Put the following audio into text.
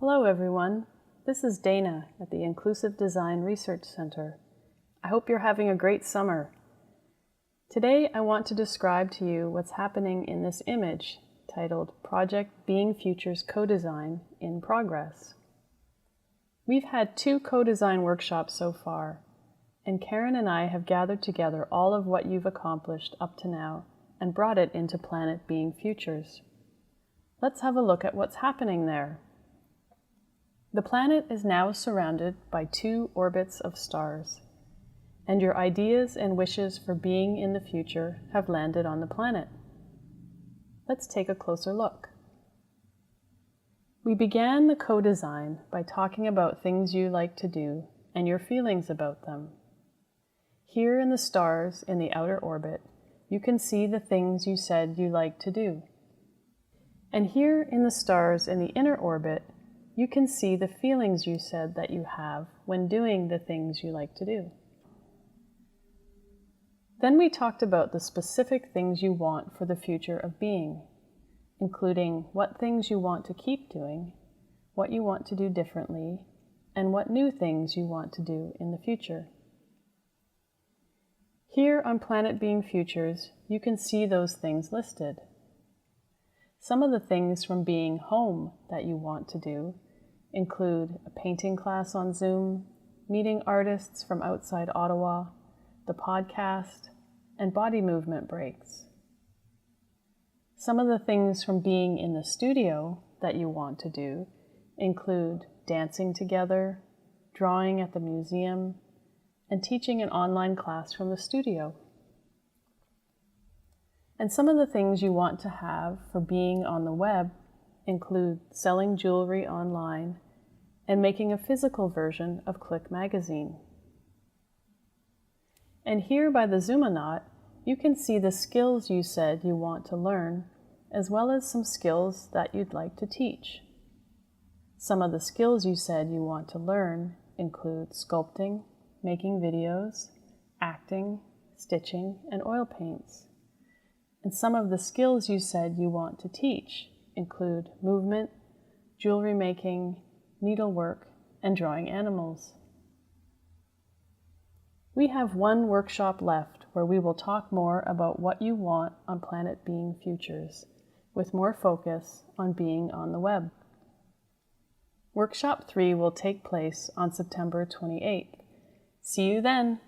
Hello everyone, this is Dana at the Inclusive Design Research Center. I hope you're having a great summer. Today I want to describe to you what's happening in this image titled Project Being Futures Co-Design in Progress. We've had 2 co-design workshops so far, and Karen and I have gathered together all of what you've accomplished up to now and brought it into Planet Being Futures. Let's have a look at what's happening there. The planet is now surrounded by 2 orbits of stars, and your ideas and wishes for being in the future have landed on the planet. Let's take a closer look. We began the co-design by talking about things you like to do and your feelings about them. Here in the stars in the outer orbit, you can see the things you said you like to do. And here in the stars in the inner orbit, you can see the feelings you said that you have when doing the things you like to do. Then we talked about the specific things you want for the future of being, including what things you want to keep doing, what you want to do differently, and what new things you want to do in the future. Here on Planet Being Futures, you can see those things listed. Some of the things from being home that you want to do include a painting class on Zoom, meeting artists from outside Ottawa, the podcast, and body movement breaks. Some of the things from being in the studio that you want to do include dancing together, drawing at the museum, and teaching an online class from the studio. And some of the things you want to have for being on the web include selling jewelry online and making a physical version of Click magazine. And here by the Zoomonaut, you can see the skills you said you want to learn, as well as some skills that you'd like to teach. Some of the skills you said you want to learn include sculpting, making videos, acting, stitching, and oil paints. And some of the skills you said you want to teach include movement, jewelry making, needlework, and drawing animals. We have 1 workshop left where we will talk more about what you want on Planet Being Futures, with more focus on being on the web. Workshop 3 will take place on September 28th. See you then!